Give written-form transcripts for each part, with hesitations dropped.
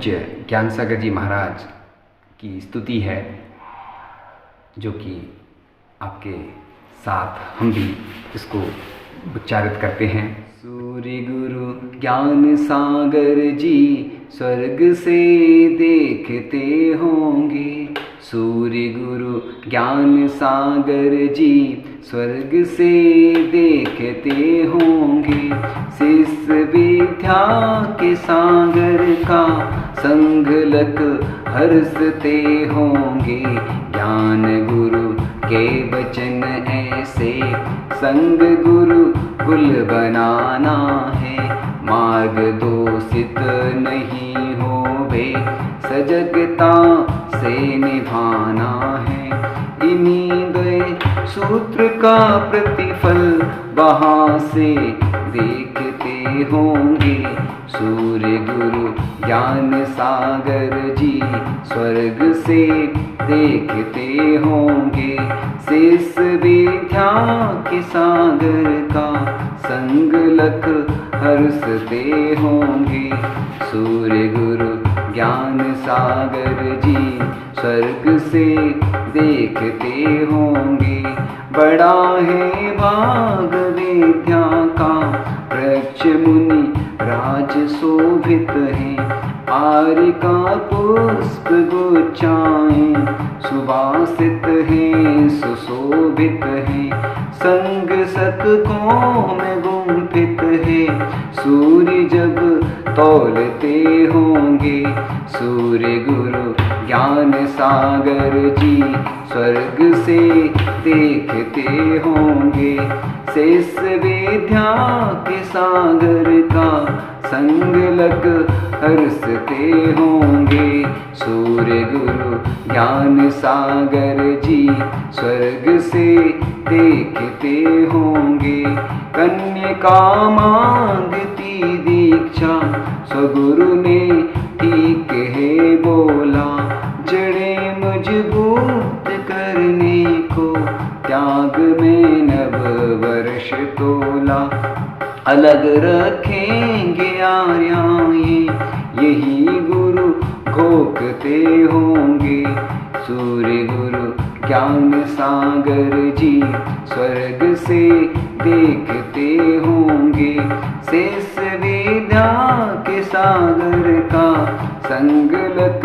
पूज्य ज्ञान सागर जी महाराज की स्तुति है, जो कि आपके साथ हम भी इसको उच्चारित करते हैं। सूर्य गुरु ज्ञान सागर जी स्वर्ग से देखते होंगे, सूर्य गुरु ज्ञान सागर जी स्वर्ग से देखते होंगे। शिष्य विद्या के सागर का संगलक हर्षते होंगे, ज्ञान गुरु के वचन ऐसे संग गुरु कुल बनाना है। मार्ग दोषित नहीं होवे, सजगता से निभाना है। इन्हीं दे सूत्र का प्रतिफल वहाँ से देखते होंगे, सूर्य गुरु ज्ञान सागर जी स्वर्ग से देखते होंगे। शेष विद्या के सागर का संगलक हर्षते होंगे, सूर्य गुरु ज्ञान सागर जी स्वर्ग से देखते होंगे। बड़ा है भाग विद्या का वृक्ष मुनि राज शोभित है, आर्य का पुष्प गुच्छाएं सुवासित है सुशोभित है। संग सतकों में गुंफित है, सूर्य जब तौलते होंगे, सूर्य गुरु ज्ञान सागर जी स्वर्ग से देखते होंगे। शेष विद्या के सागर का संगलक हर्षते होंगे, सूर्य गुरु ज्ञान सागर जी स्वर्ग से देखते होंगे। कन्या मांगती दीक्षा स्वगुरु ने ठीक है बोला, जड़ें मजबूत करने को त्याग में नव वर्ष तोला। अलग रखेंगे आर्याए यही गुरु घोकते होंगे, सूर्य गुरु ज्ञान सागर जी स्वर्ग से देखते होंगे। शेष विद्या के सागर का संगलक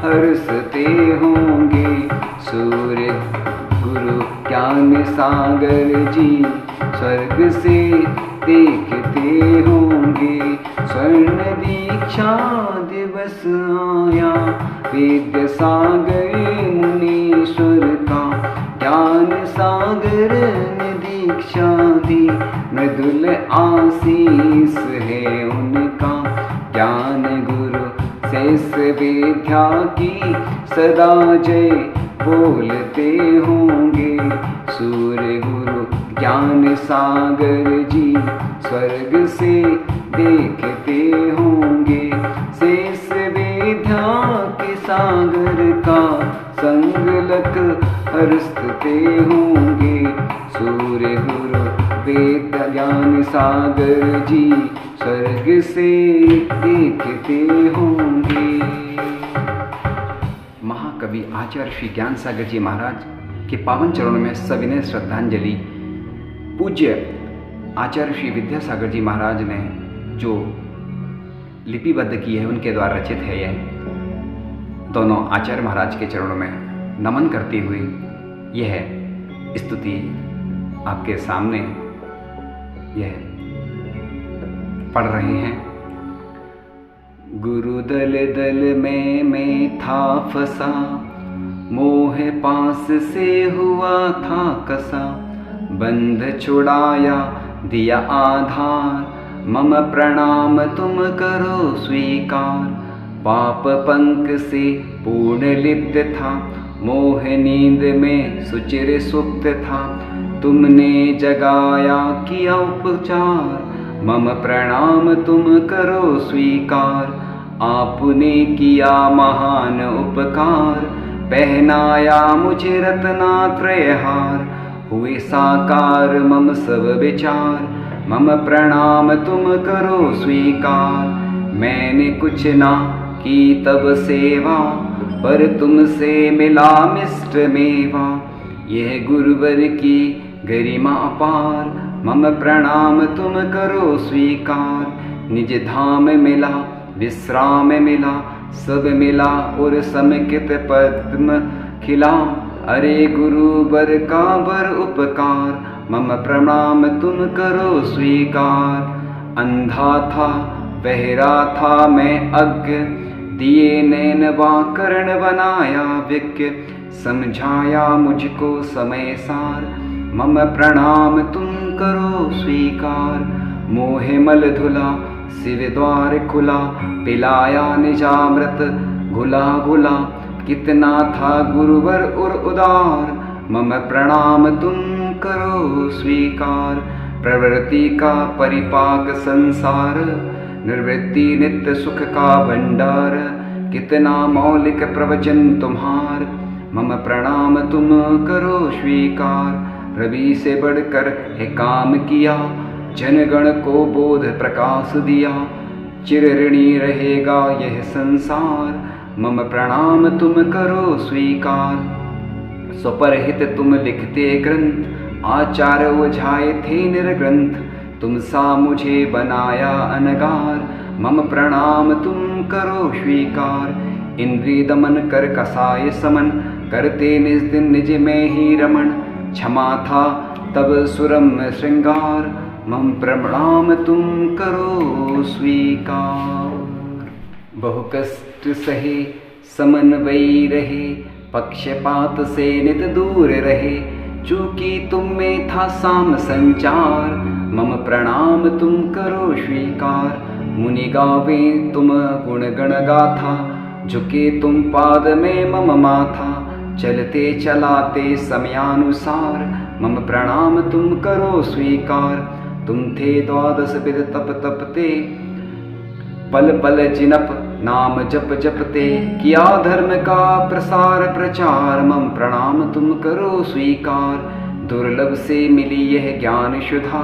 हर्षते होंगे, सूर्य गुरु ज्ञान सागर जी स्वर्ग से देखते होंगे। स्वर्ण दीक्षा दिवस आया, वेद सागर मुनीश्वर का ज्ञान सागर ने दीक्षा दी। मृदुल आशीष है उनका, ज्ञान गुरु शेष विद्या की सदा जय बोलते होंगे, सूर्य गुरु ज्ञान सागर जी स्वर्ग से देखते होंगे। शेष विद्या के सागर का संगलक हर्षते होंगे, सूर्य गुरु वेद ज्ञान सागर जी स्वर्ग से देखते होंगे। महाकवि आचार्य श्री ज्ञान सागर जी महाराज के पावन चरणों में सविनय श्रद्धांजलि। पूज्य आचार्य श्री विद्यासागर जी महाराज ने जो लिपिबद्ध की है, उनके द्वारा रचित है यह। दोनों आचार्य महाराज के चरणों में नमन करते हुए यह स्तुति आपके सामने यह पढ़ रहे हैं। गुरु दल दल में मैं था फंसा, मोह पास से हुआ था कसा। बंध छुड़ाया दिया आधार, मम प्रणाम तुम करो स्वीकार। पाप पंक से पूर्ण लिप्त था, मोह नींद में सुचिर सुप्त था। तुमने जगाया किया उपचार, मम प्रणाम तुम करो स्वीकार। आपने किया महान उपकार, पहनाया मुझे रत्नात्रय हार। हुए साकार मम सब विचार, मम प्रणाम तुम करो स्वीकार। मैंने कुछ ना की तब सेवा, पर तुमसे मिला मिष्ट मेवा। यह गुरुवर की गरिमा अपार, मम प्रणाम तुम करो स्वीकार। निज धाम मिला विश्राम मिला, सब मिला और समेकित पद्म खिला। अरे गुरुवर का बर उपकार, मम प्रणाम तुम करो स्वीकार। अंधा था बहरा था मैं अज्ञ, दिए नैन वाकरण बनाया विज्ञ। समझाया मुझको समय सार, मम प्रणाम तुम करो स्वीकार। मोहे मल धुला शिव द्वार खुला, पिलाया निजामृत घुला घुला। कितना था गुरुवर और उदार, मम प्रणाम तुम करो स्वीकार। प्रवृत्ति का परिपाक संसार, निर्वृत्ति नित्य सुख का भंडार। कितना मौलिक प्रवचन तुम्हार, मम प्रणाम तुम करो स्वीकार। रवि से बढ़कर है काम किया, जनगण को बोध प्रकाश दिया। चिर ऋणी रहेगा यह संसार, मम प्रणाम तुम करो स्वीकार। स्वपरहित तुम लिखते ग्रंथ, आचार्य ओझाए थे निर्ग्रंथ। तुम सा मुझे बनाया अनगार, मम प्रणाम तुम करो स्वीकार। इंद्रिय दमन कर कसाय समन, करते निज दिन निज में ही रमण। क्षमा था तब सुरम श्रृंगार, मम प्रणाम तुम करो स्वीकार। बहु कष्ट सहे समन्वयी रहे, पक्षपात से नित दूर रहे। चूंकि तुम में था साम संचार, मम प्रणाम तुम करो स्वीकार। मुनि गावे तुम गुण गण गाथा, झुके तुम पाद में मम माथा। चलते चलाते समयानुसार, मम प्रणाम तुम करो स्वीकार। तुम थे द्वादश विद तप तपते, पल पल जिनप नाम जप जपते। किया धर्म का प्रसार प्रचार, मम प्रणाम तुम करो स्वीकार। दुर्लभ से मिली यह ज्ञान शुधा,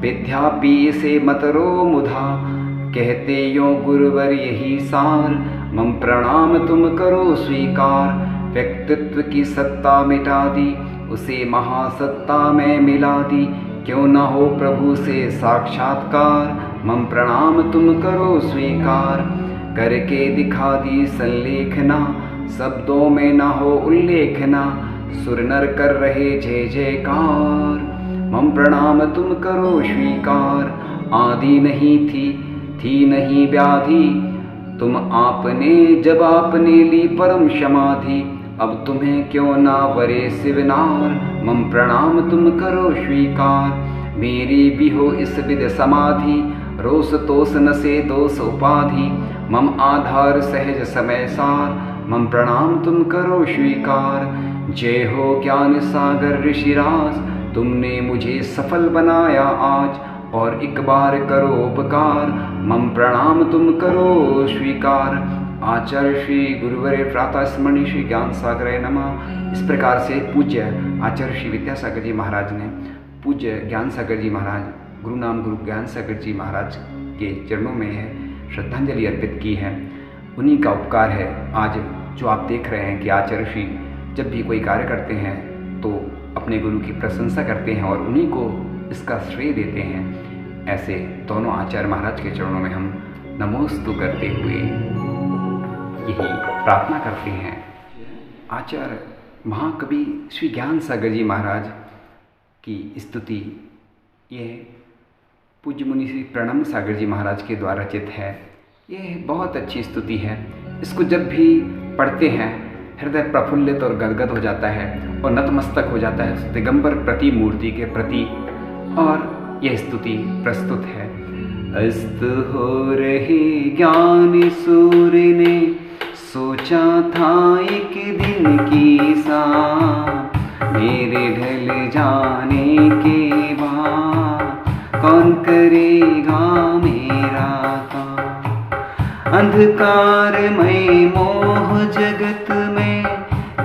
विद्या पी से मत रो मुधा। कहते यो गुरुवर यही सार, मम प्रणाम तुम करो स्वीकार। व्यक्तित्व की सत्ता मिटा दी, उसे महासत्ता में मिला दी। क्यों न हो प्रभु से साक्षात्कार, मम प्रणाम तुम करो स्वीकार। करके दिखा दी संलेखना, शब्दों में न हो उल्लेखना। सुर नर कर रहे जय जयकार, मम प्रणाम तुम करो स्वीकार। आदि नहीं थी नहीं व्याधि, तुम आपने जब आपने ली परम समाधि। अब तुम्हें क्यों ना वरे शिवनार, मम प्रणाम तुम करो स्वीकार। मेरी भी हो इस विद समाधि, रोष तोष न से दोष उपाधि। मम आधार सहज समय सार, मम प्रणाम तुम करो स्वीकार। जय हो ज्ञान सागर ऋषिराज, तुमने मुझे सफल बनाया आज। और एक बार करो उपकार, मम प्रणाम तुम करो स्वीकार। आचार्य श्री गुरुवरे प्रातः स्मरणीय श्री ज्ञान सागराय नमः। इस प्रकार से पूज्य आचार्य श्री विद्यासागर जी महाराज ने पूज्य ज्ञान सागर जी महाराज, गुरु नाम गुरु ज्ञान सागर जी महाराज के चरणों में श्रद्धांजलि अर्पित की है। उन्हीं का उपकार है आज जो आप देख रहे हैं कि आचार्य श्री जब भी कोई कार्य करते हैं तो अपने गुरु की प्रशंसा करते हैं और उन्हीं को इसका श्रेय देते हैं। ऐसे दोनों आचार्य महाराज के चरणों में हम नमोस्तु करते हुए यही प्रार्थना करते हैं। आचार्य महाकवि श्री ज्ञान सागर जी महाराज की स्तुति यह पूज्य मुनि श्री प्रणम सागर जी महाराज के द्वारा रचित है। यह बहुत अच्छी स्तुति है। इसको जब भी पढ़ते हैं हृदय प्रफुल्लित और गदगद हो जाता है और नतमस्तक हो जाता है उस दिगंबर प्रतिमूर्ति के प्रति। और यह स्तुति प्रस्तुत है। अस्त हो रही ज्ञान सूर्य ने, सोचा था एक दिन की सा, मेरे ढल जाने के बाद कौन करेगा मेरा काम। अंधकारमय मोह जगत में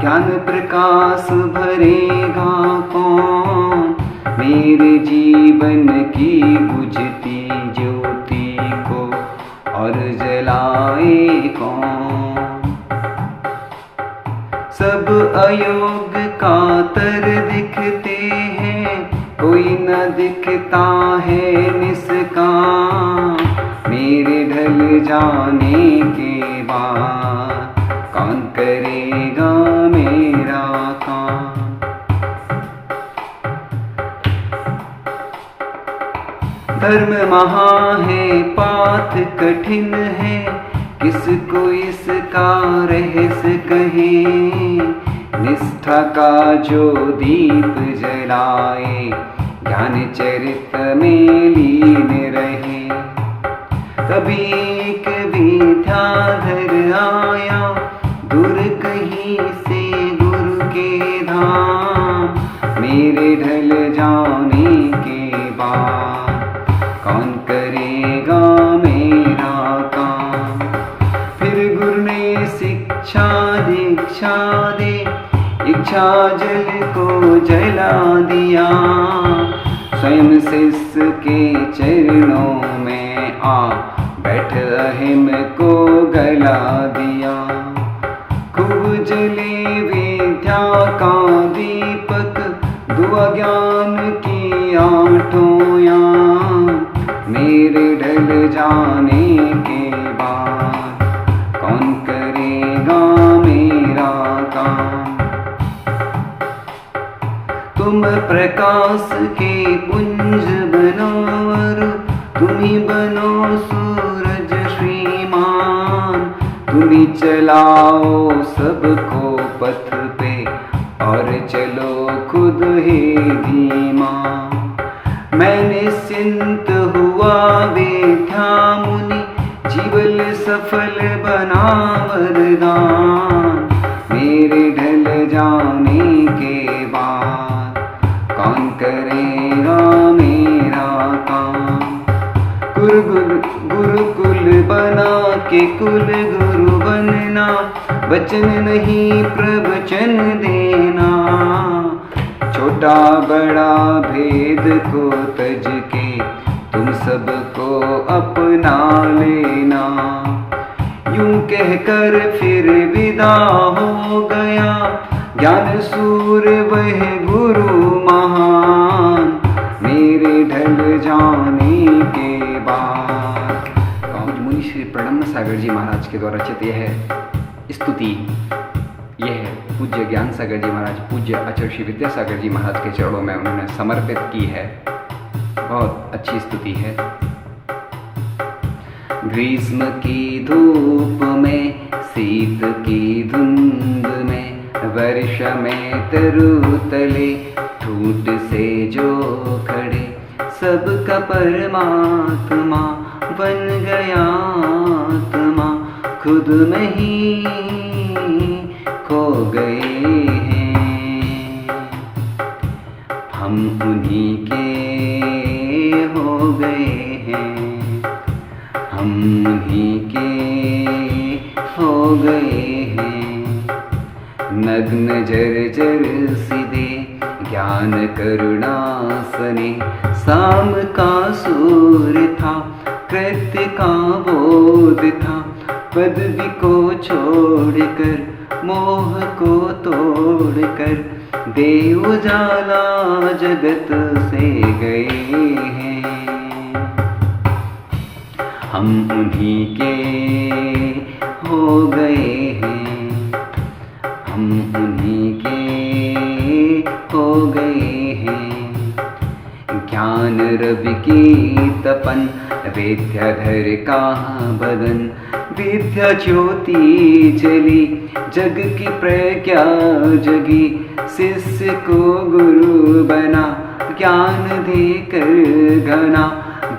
ज्ञान प्रकाश भरेगा कौन। मेरे जीवन की बुझती ज्योति को और जला जलाए कौन। सब अयोग कातर दिखते हैं, कोई न दिखता है निष्काम। मेरे ढल जाने के बाद कौन करेगा मेरा काम। धर्म महा है, पाथ कठिन है, किसको इसका रहस्य कहे। निष्ठा का जो दीप जलाए, ज्ञान चरित में लीन रहे। कभी एक विद्याधर आया, दूर कहीं से गुरु के धाम। मेरे ढल जाने के बाद कौन करेगा मेरा काम। फिर गुरु ने शिक्षा दीक्षा दे, इच्छा जल को जला दिया। स्वयं शिष्य के चरणों में आ बैठ अहिम को गला दिया। खूब जले विद्या का दीपक, दुआ ज्ञान की आठों याम। मेरे ढल जाने के बाद कौन करेगा मेरा काम। तुम प्रकाश के पुंज बनो, तुम ही बनो सूरज श्रीमान। तुम ही चलाओ सबको पथ पे, और चलो खुद ही धीमा। मैं निश्चिंत हुआ विद्या मुनि, जीवन सफल बना वरदान। मेरे ढल जाने के बाद कौन करेगा मेरा काम। गुरुकुल बना के कुल गुरु बनना, वचन नहीं प्रवचन देना। छोटा बड़ा भेद को तज के तुम सबको अपना लेना। यूं कहकर फिर विदा हो गया, ज्ञान सूर्य वह गुरु महान। मेरे ढल जाने के बाद पूज्य मुनि श्री प्रणम्य सागर जी महाराज के द्वारा रचित यह स्तुति, यह पूज्य ज्ञान सागर जी महाराज, पूज्य आचार्य श्री विद्यासागर जी महाराज के चरणों में उन्होंने समर्पित की है। बहुत अच्छी स्तुति है। ग्रीष्म की धूप में, शीत की धुंध में, वर्ष में तरुतले ठूठ से जो खड़े, सबका परमात्मा बन गया आत्मा। खुद में ही खो गए हैं, हम उन्हीं के हो गए हैं, हम उन्हीं के हो गए हैं। नग्न जर्जर सीधे ज्ञान करुणा सने, शाम का सूर्य था, कृत्य का बोध था। पदवी को छोड़कर, मोह को तोड़कर, देव उजाला जगत से गए हैं। हम उन्हीं के हो गए हैं, हम उन्हीं के हो गए हैं। ज्ञान रवि की तपन, विद्याधर का बदन, विद्या ज्योति जली, जग की प्रज्ञा जगी। शिष्य को गुरु बना, ज्ञान देकर घना,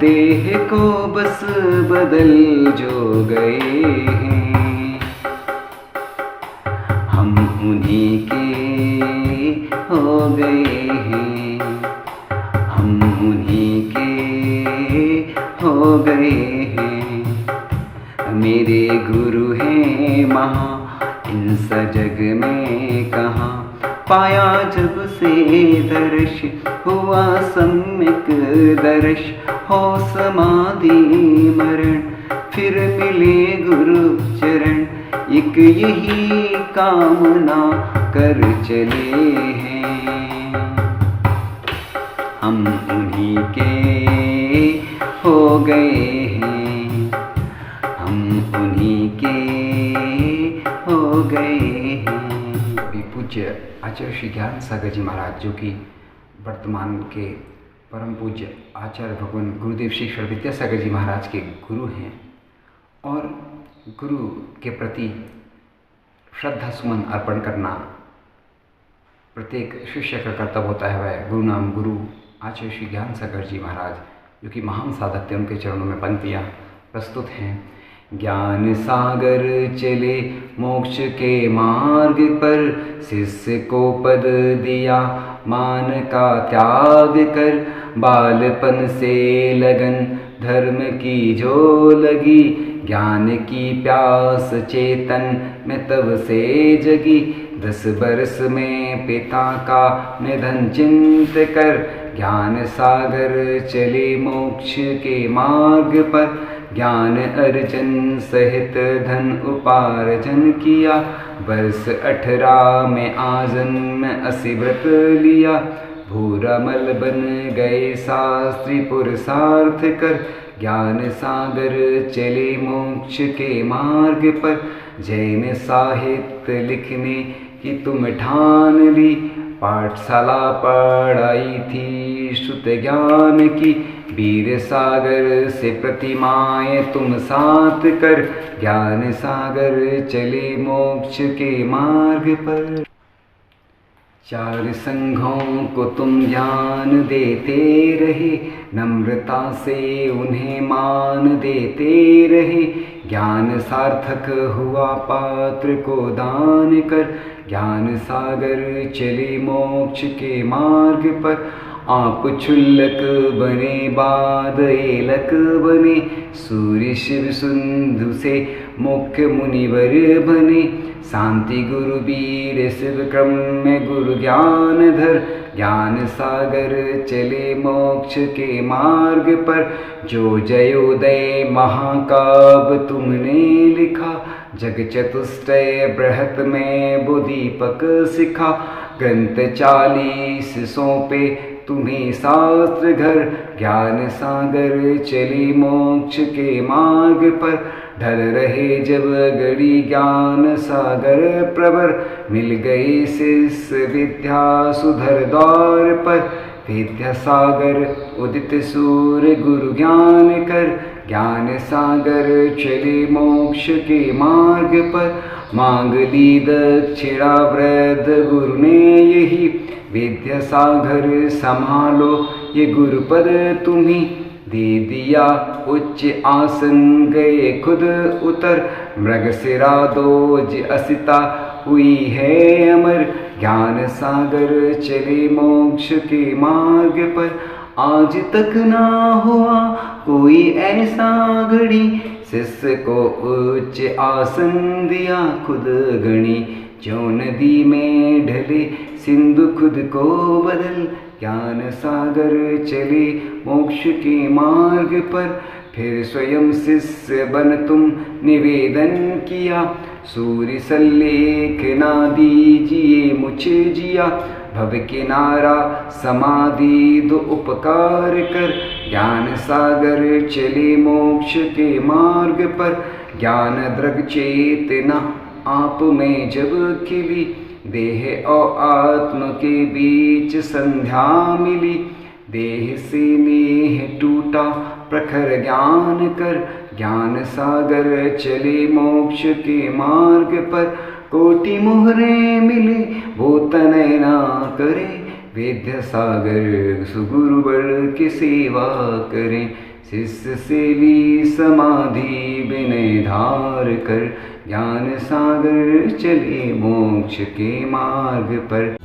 देह को बस बदल जो गए हैं। हम उन्हीं के हो गए हैं, हम उन्हीं के हो गए हैं। मेरे गुरु हैं महा, इनसा जग में कहाँ। पाया जब से दर्श, हुआ सम्यक दर्श, हो समाधि मरण, फिर मिले गुरु चरण, एक यही कामना कर चले हैं। हम उन्हीं के हो गए हैं, हम उन्हीं के हो गए हैं। भी पूज्य आचार्य श्री ज्ञान सागर जी महाराज, जो कि वर्तमान के परम पूज्य आचार्य भगवान गुरुदेव श्री ईश्वर विद्यासागर जी महाराज के गुरु हैं, और गुरु के प्रति श्रद्धा सुमन अर्पण करना प्रत्येक शिष्य का कर्तव्य होता है। वह गुरु नाम गुरु आचार्य श्री ज्ञान सागर जी महाराज, जो कि महान साधक थे, उनके चरणों में पंक्तियाँ प्रस्तुत हैं। ज्ञान सागर चले मोक्ष के मार्ग पर, शिष्य को पद दिया मान का त्याग कर, बालपन से लगन धर्म की जो लगी, ज्ञान की प्यास चेतन में तब से जगी। 10 बरस में पिता का निधन चिंत कर, ज्ञान सागर चले मोक्ष के मार्ग पर, ज्ञान अर्जन सहित धन उपार्जन किया। वर्ष 18 में आजन्म 80 व्रत लिया, भूरा मल बन गए शास्त्री पुरुषार्थ कर, ज्ञान सागर चले मोक्ष के मार्ग पर। जैन साहित्य लिखने की तुम ठान ली, पाठशाला पढ़ाई थी श्रुत ज्ञान की, वीर सागर से प्रतिमाएं तुम साथ कर, ज्ञान सागर चले मोक्ष के मार्ग पर। 4 संघों को तुम ज्ञान देते रहे, नम्रता से उन्हें मान देते रहे, ज्ञान सार्थक हुआ पात्र को दान कर, ज्ञान सागर चले मोक्ष के मार्ग पर। आप क्षुल्लक बने बाद एलक बने, सूर्य शिव सिंधु से मुख्य मुनिवर बने, शांति गुरु वीर शिव क्रम में गुरु ज्ञान धर, ज्ञान सागर चले मोक्ष के मार्ग पर। जो जयोदय महाकाव्य तुमने लिखा, जग चतुष्टय बृहत में बुदीपक सिखा, ग्रंथ 40 सौंपे तुम्हें शास्त्र घर, ज्ञान सागर चले मोक्ष के मार्ग पर। ढल रहे जब गड़ी ज्ञान सागर प्रवर, मिल गए शिष्य विद्या सुधर द्वार पर, विद्या सागर उदित सूर्य गुरु ज्ञान कर, ज्ञान सागर चले मोक्ष के मार्ग पर। मांग ली दक्षिणा वृद्ध गुरु ने यही, विद्या सागर संभालो ये गुरुपद तुम्ही, दे दिया उच्च आसन गए खुद उतर, मृगशिरा दोज असिता हुई है अमर, ज्ञान सागर चले मोक्ष के मार्ग पर। आज तक ना हुआ कोई ऐसा घड़ी, शिष्य को उच्च आसन दिया खुद गणी, जो नदी में ढले सिंधु खुद को बदल, ज्ञान सागर चले मोक्ष के मार्ग पर। फिर स्वयं शिष्य बन तुम निवेदन किया, सूर्य सल्लेख ना दीजिए मुझे जिया, भव किनारा समाधि दो उपकार कर, ज्ञान सागर चले मोक्ष के मार्ग पर। ज्ञान दृग चेतना आप में जब खिली, देह और आत्म के बीच संध्या मिली, देह से नेह टूटा प्रखर ज्ञान कर, ज्ञान सागर चले मोक्ष के मार्ग पर। कोटि मोहरे मिले वो तनय ना करे, वेद्य सागर सुगुरु बल की सेवा करें, शिष्य से ली समाधि विनय धार कर, ज्ञान सागर चले मोक्ष के मार्ग पर।